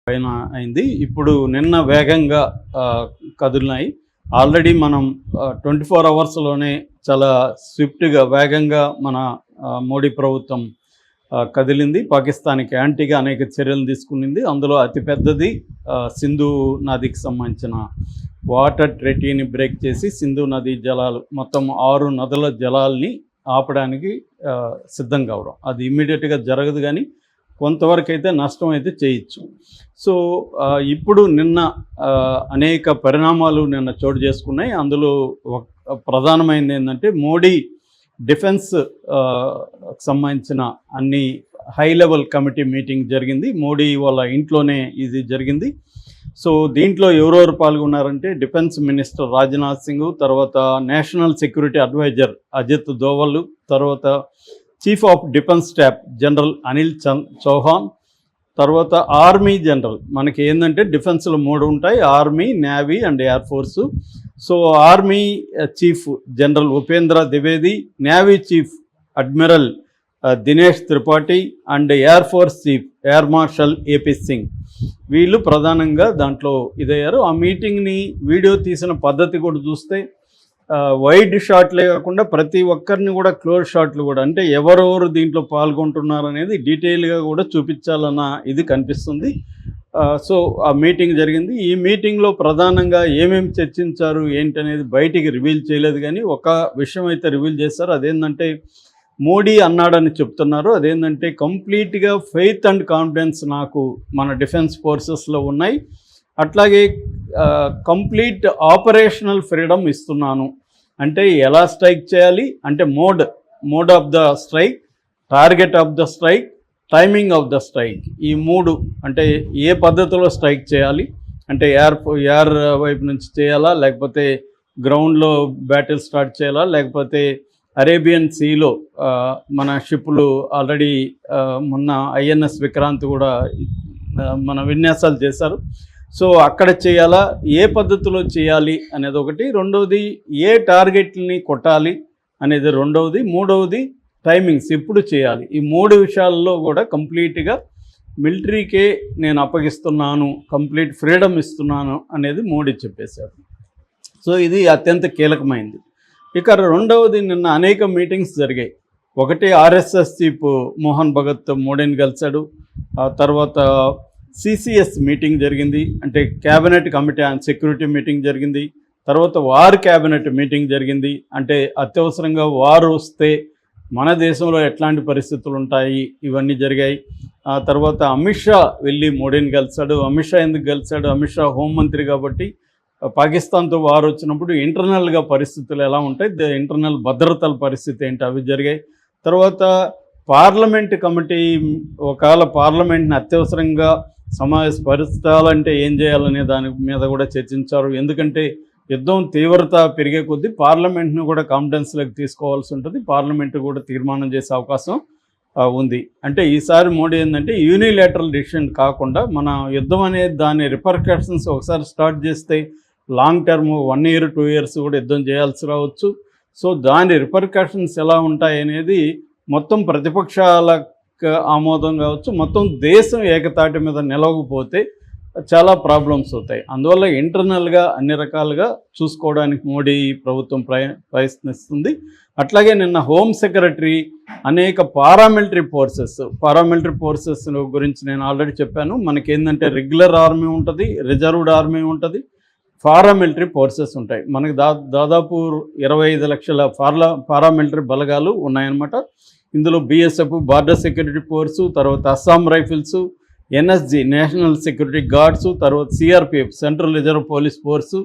పైన అయింది. ఇప్పుడు నిన్న వేగంగా కదిలినాయి. ఆల్రెడీ మనం 24 అవర్స్లోనే చాలా స్విఫ్ట్గా వేగంగా మన మోడీ ప్రభుత్వం కదిలింది. పాకిస్తాన్కి యాంటీగా అనేక చర్యలు తీసుకునింది. అందులో అతిపెద్దది సింధు నదికి సంబంధించిన వాటర్ ట్రెటీని బ్రేక్ చేసి సింధు నదీ జలాలు మొత్తం 6 నదుల జలాల్ని ఆపడానికి సిద్ధం కావడం. అది ఇమ్మీడియట్గా జరగదు, కానీ కొంతవరకు అయితే నష్టం అయితే చేయొచ్చు. సో ఇప్పుడు నిన్న అనేక పరిణామాలు నిన్న చోటు చేసుకున్నాయి. అందులో ప్రధానమైనది ఏంటంటే మోడీ డిఫెన్స్ సంబంధించిన అన్ని హై లెవెల్ కమిటీ మీటింగ్ జరిగింది. మోడీ వాళ్ళ ఇంట్లోనే ఇది జరిగింది. సో దీంట్లో ఎవరెవరు పాల్గొన్నారంటే డిఫెన్స్ మినిస్టర్ రాజ్నాథ్ సింగ్, తర్వాత national security advisor Ajit Doval, తర్వాత chief of defence staff general Anil Chauhan, తర్వాత ఆర్మీ జనరల్. మనకి ఏంటంటే డిఫెన్స్లో 3 ఉంటాయి: army, navy and air force. So army chief general Upendra Dwivedi, navy chief admiral Dinesh Tripathi and air force chief air marshal A P Singh, వీళ్ళు ప్రధానంగా దాంట్లో ఇదయ్యారు. ఆ మీటింగ్ని వీడియో తీసిన పద్ధతి కూడా చూస్తే వైడ్ షాట్లే కాకుండా ప్రతి ఒక్కరిని కూడా క్లోజ్ షాట్లు కూడా, అంటే ఎవరెవరు దీంట్లో పాల్గొంటున్నారు అనేది డీటెయిల్గా కూడా చూపించాలన్న ఇది కనిపిస్తుంది. సో ఆ మీటింగ్ జరిగింది. ఈ మీటింగ్లో ప్రధానంగా ఏమేమి చర్చించారు ఏంటనేది బయటికి రివీల్ చేయలేదు, కానీ ఒక విషయం అయితే రివీల్ చేస్తారు. అదేంటంటే మోడీ అన్నాడని చెప్తున్నారు. అదేంటంటే కంప్లీట్గా ఫెయిత్ అండ్ కాన్ఫిడెన్స్ నాకు మన డిఫెన్స్ ఫోర్సెస్లో ఉన్నాయి, అట్లాగే కంప్లీట్ ఆపరేషనల్ ఫ్రీడమ్ ఇస్తున్నాను. అంటే ఎలా స్ట్రైక్ చేయాలి అంటే mode of the strike, target of the strike, timing of the strike, ఈ 3. అంటే ఏ పద్ధతిలో స్ట్రైక్ చేయాలి అంటే ఎయిర్ వైపు నుంచి చేయాలా, లేకపోతే గ్రౌండ్లో బ్యాటిల్ స్టార్ట్ చేయాలా, లేకపోతే అరేబియన్ సీలో మన షిప్లు ఆల్రెడీ మొన్న ఐఎన్ఎస్ విక్రాంత్ కూడా మన విన్యాసాలు చేశారు. సో అక్కడ చేయాలా, ఏ పద్ధతిలో చేయాలి అనేది ఒకటి. రెండవది ఏ టార్గెట్ని కొట్టాలి అనేది రెండవది. మూడవది టైమింగ్స్ ఎప్పుడు చేయాలి. ఈ 3 విషయాల్లో కూడా కంప్లీట్గా మిలిటరీకే నేను అప్పగిస్తున్నాను, కంప్లీట్ ఫ్రీడమ్ ఇస్తున్నాను అనేది మోడీ చెప్పేశారు. సో ఇది అత్యంత కీలకమైంది. ఇక రెండవది, నిన్న అనేక మీటింగ్స్ జరిగాయి. ఒకటి ఆర్ఎస్ఎస్ చీఫ్ మోహన్ భగత్ మోడీని కలిశాడు. ఆ తర్వాత సిసిఎస్ మీటింగ్ జరిగింది, అంటే cabinet committee on security meeting జరిగింది. తర్వాత వార్ క్యాబినెట్ మీటింగ్ జరిగింది, అంటే అత్యవసరంగా వార్ వస్తే మన దేశంలో ఎట్లాంటి పరిస్థితులు ఉంటాయి ఇవన్నీ జరిగాయి. ఆ తర్వాత అమిత్ షా వెళ్ళి మోడీని కలిశాడు. అమిత్ షా ఎందుకు కలిశాడు? అమిత్ షా హోంమంత్రి కాబట్టి పాకిస్తాన్తో వార్ వచ్చినప్పుడు ఇంటర్నల్గా పరిస్థితులు ఎలా ఉంటాయి, ఇంటర్నల్ భద్రతల పరిస్థితి ఏంటి, అవి జరిగాయి. తర్వాత పార్లమెంట్ కమిటీ ఒకవేళ పార్లమెంట్ని అత్యవసరంగా సమావేశపరచాలంటే ఏం చేయాలనే దాని మీద కూడా చర్చించారు. ఎందుకంటే యుద్ధం తీవ్రత పెరిగే కొద్దీ పార్లమెంట్ను కూడా కాన్ఫిడెన్స్లోకి తీసుకోవాల్సి ఉంటుంది. పార్లమెంటు కూడా తీర్మానం చేసే అవకాశం ఉంది. అంటే ఈసారి మోడీ ఏంటంటే యూనిలేటరల్ డిసిషన్ కాకుండా మన యుద్ధం అనేది దాని రిపర్కషన్స్ ఒకసారి స్టార్ట్ చేస్తే లాంగ్ టర్మ్ 1 year 2 years కూడా యుద్ధం చేయాల్సి రావచ్చు. సో దాని రిపర్కషన్స్ ఎలా ఉంటాయి అనేది మొత్తం ప్రతిపక్షాలకు ఆమోదం కావచ్చు, మొత్తం దేశం ఏకతాటి మీద నిలవకపోతే చాలా ప్రాబ్లమ్స్ అవుతాయి. అందువల్ల ఇంటర్నల్గా అన్ని రకాలుగా చూసుకోవడానికి మోడీ ప్రభుత్వం ప్రయత్నిస్తుంది. అట్లాగే నిన్న హోమ్ సెక్రటరీ అనేక పారామిలిటరీ ఫోర్సెస్ గురించి నేను ఆల్రెడీ చెప్పాను. మనకేంటంటే రెగ్యులర్ ఆర్మీ ఉంటుంది, రిజర్వ్డ్ ఆర్మీ ఉంటుంది, పారామిలిటరీ ఫోర్సెస్ ఉంటాయి. మనకి దాదాపు 25 లక్షల పారామిలిటరీ బలగాలు ఉన్నాయన్నమాట. ఇందులో బిఎస్ఎఫ్ బార్డర్ సెక్యూరిటీ ఫోర్సు, తర్వాత Assam rifles, NSG national security guards, తర్వాత CRPF central reserve police force,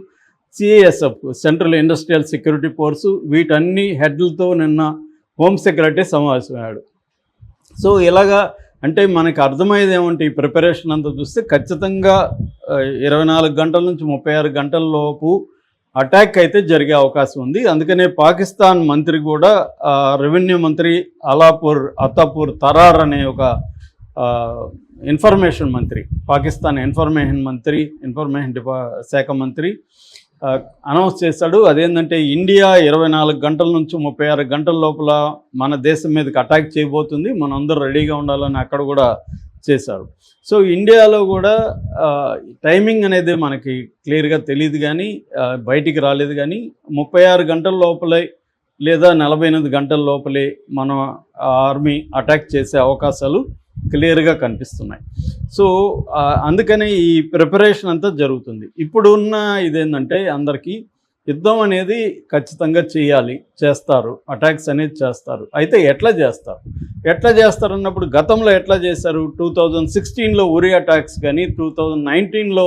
CISF central industrial security force, వీటన్ని హెడ్లతో నిన్న హోమ్ సెక్రటరీ సమావేశమయ్యాడు. సో ఇలాగా అంటే మనకు అర్థమయ్యేది ఏమంటే ఈ ప్రిపరేషన్ అంతా చూస్తే ఖచ్చితంగా 24 గంటల నుంచి 36 గంటల లోపు అటాక్ అయితే జరిగే అవకాశం ఉంది. అందుకనే పాకిస్తాన్ మంత్రి కూడా రెవెన్యూ మంత్రి అతాపూర్ తరార్ అనే ఒక ఇన్ఫర్మేషన్ మంత్రి, పాకిస్తాన్ ఇన్ఫర్మేషన్ శాఖ మంత్రి అనౌన్స్ చేశాడు. అదేంటంటే ఇండియా 24 గంటల నుంచి 36 గంటల లోపల మన దేశం మీదకి అటాక్ చేయబోతుంది, మనందరూ రెడీగా ఉండాలని అక్కడ కూడా చేశారు. సో ఇండియాలో కూడా టైమింగ్ అనేది మనకి క్లియర్గా తెలియదు కానీ బయటికి రాలేదు కానీ 36 గంటల లోపలే లేదా 48 గంటల లోపలే మన ఆర్మీ అటాక్ చేసే అవకాశాలు క్లియర్గా కనిపిస్తున్నాయి. సో అందుకనే ఈ ప్రిపరేషన్ అంతా జరుగుతుంది. ఇప్పుడున్న ఇదేంటంటే అందరికీ యుద్ధం అనేది ఖచ్చితంగా చేస్తారు, అటాక్స్ అనేది చేస్తారు. అయితే ఎట్లా చేస్తారు అన్నప్పుడు గతంలో ఎట్లా చేశారు? 2016లో ఉరి అటాక్స్ కానీ, 2019లో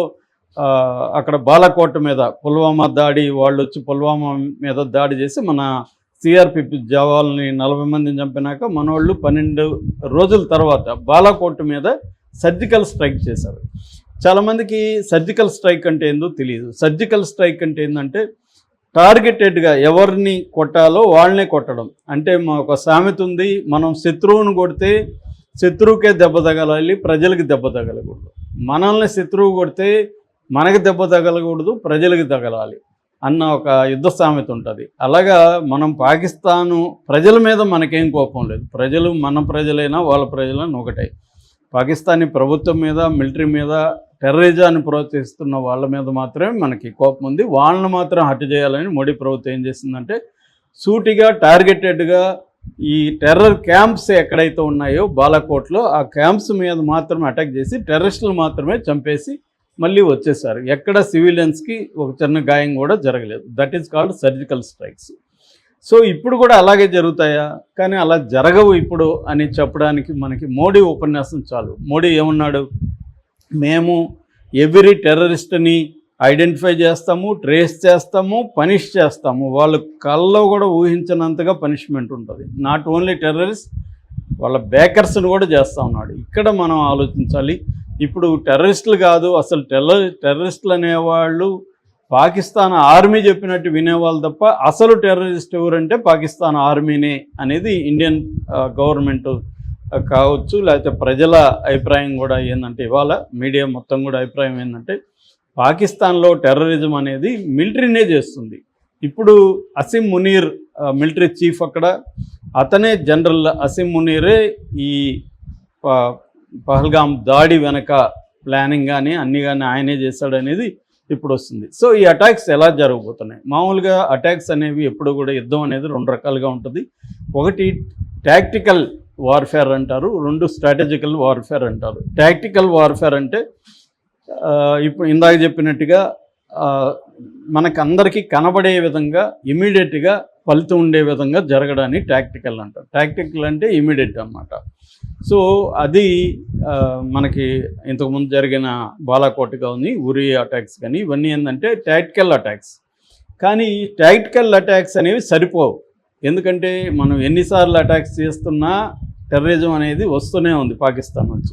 అక్కడ బాలాకోట మీద పుల్వామా దాడి, వాళ్ళు వచ్చి పుల్వామా మీద దాడి చేసి మన సిఆర్పిఎఫ్ జవాన్లని 40 మందిని చంపినాక మనోళ్ళు 12 రోజుల తర్వాత బాలాకోట్ మీద సర్జికల్ స్ట్రైక్ చేశారు. చాలామందికి సర్జికల్ స్ట్రైక్ అంటే ఏందో తెలియదు. సర్జికల్ స్ట్రైక్ అంటే ఏంటంటే టార్గెటెడ్గా ఎవరిని కొట్టాలో వాళ్ళనే కొట్టడం. అంటే ఒక సామెత ఉంది, మనం శత్రువును కొడితే శత్రువుకే దెబ్బ తగలాలి, ప్రజలకి దెబ్బ తగలకూడదు. మనల్ని శత్రువు కొడితే మనకి దెబ్బ తగలకూడదు, ప్రజలకి తగలాలి అన్న ఒక యుద్ధ సామెత ఉంటుంది. అలాగా మనం పాకిస్తాను ప్రజల మీద మనకేం కోపం లేదు. ప్రజలు మన ప్రజలైనా వాళ్ళ ప్రజలైనా ఒకటే. పాకిస్తానీ ప్రభుత్వం మీద, మిలిటరీ మీద, టెర్రరిజాన్ని ప్రోత్సహిస్తున్న వాళ్ళ మీద మాత్రమే మనకి కోపం ఉంది. వాళ్ళని మాత్రం హత్య చేయాలని మోడీ ప్రభుత్వం ఏం చేసిందంటే సూటిగా టార్గెటెడ్గా ఈ టెర్రర్ క్యాంప్స్ ఎక్కడైతే ఉన్నాయో బాలాకోట్లో ఆ క్యాంప్స్ మీద మాత్రమే అటాక్ చేసి టెర్రరిస్టులు మాత్రమే చంపేసి మళ్ళీ వచ్చేసారు. ఎక్కడ సివిలియన్స్కి ఒక చిన్న గాయం కూడా జరగలేదు. That is called surgical strikes. So ఇప్పుడు కూడా అలాగే జరుగుతాయా? కానీ అలా జరగవు ఇప్పుడు అని చెప్పడానికి మనకి మోడీ ఉపన్యాసం చాలు. మోడీ ఏమన్నాడు? మేము ఎవ్రీ టెర్రరిస్ట్ని ఐడెంటిఫై చేస్తాము, ట్రేస్ చేస్తాము, పనిష్ చేస్తాము. వాళ్ళు కల్లో కూడా ఊహించినంతగా పనిష్మెంట్ ఉంటుంది. నాట్ ఓన్లీ టెర్రరిస్ట్, వాళ్ళ బేకర్స్ని కూడా చేస్తూ ఉన్నాడు. ఇక్కడ మనం ఆలోచించాలి. ఇప్పుడు టెర్రరిస్టులు కాదు, అసలు టెర్రరిస్టులు అనేవాళ్ళు పాకిస్తాన్ ఆర్మీ చెప్పినట్టు వినేవాళ్ళు తప్ప అసలు టెర్రరిస్ట్ ఎవరంటే పాకిస్తాన్ ఆర్మీనే అనేది ఇండియన్ గవర్నమెంట్ కావచ్చు, లేకపోతే ప్రజల అభిప్రాయం కూడా ఏంటంటే ఇవాళ మీడియా మొత్తం కూడా అభిప్రాయం ఏంటంటే పాకిస్తాన్లో టెర్రరిజం అనేది మిలిటరీనే చేస్తుంది. ఇప్పుడు అసిమ్ మునీర్ మిలిటరీ చీఫ్ అక్కడ, అతనే జనరల్ అసిమ్ మునీరే ఈ పహల్గాం దాడి వెనక ప్లానింగ్ కానీ అన్నీ కానీ ఆయనే చేశాడనేది ఇప్పుడు వస్తుంది. సో ఈ అటాక్స్ ఎలా జరగబోతున్నాయి? మామూలుగా అటాక్స్ అనేవి ఎప్పుడు కూడా యుద్ధం అనేది 2 రకాలుగా ఉంటుంది. ఒకటి టాక్టికల్ వార్ఫేర్ అంటారు, 2 స్ట్రాటజికల్ వార్ఫేర్ అంటారు. టాక్టికల్ వార్ఫేర్ అంటే ఇప్పుడు ఇందాక చెప్పినట్టుగా మనకందరికీ కనబడే విధంగా ఇమీడియట్గా ఫలితం ఉండే విధంగా జరగడాన్ని టాక్టికల్ అంటారు. టాక్టికల్ అంటే ఇమీడియట్ అన్నమాట. సో అది మనకి ఇంతకుముందు జరిగిన బాలాకోట్ కానీ ఉరి అటాక్స్ కానీ ఇవన్నీ ఏంటంటే టాక్టికల్ అటాక్స్. కానీ టాక్టికల్ అటాక్స్ అనేవి సరిపోవు. ఎందుకంటే మనం ఎన్నిసార్లు అటాక్స్ చేస్తున్నా టెర్రరిజం అనేది వస్తూనే ఉంది పాకిస్తాన్ నుంచి.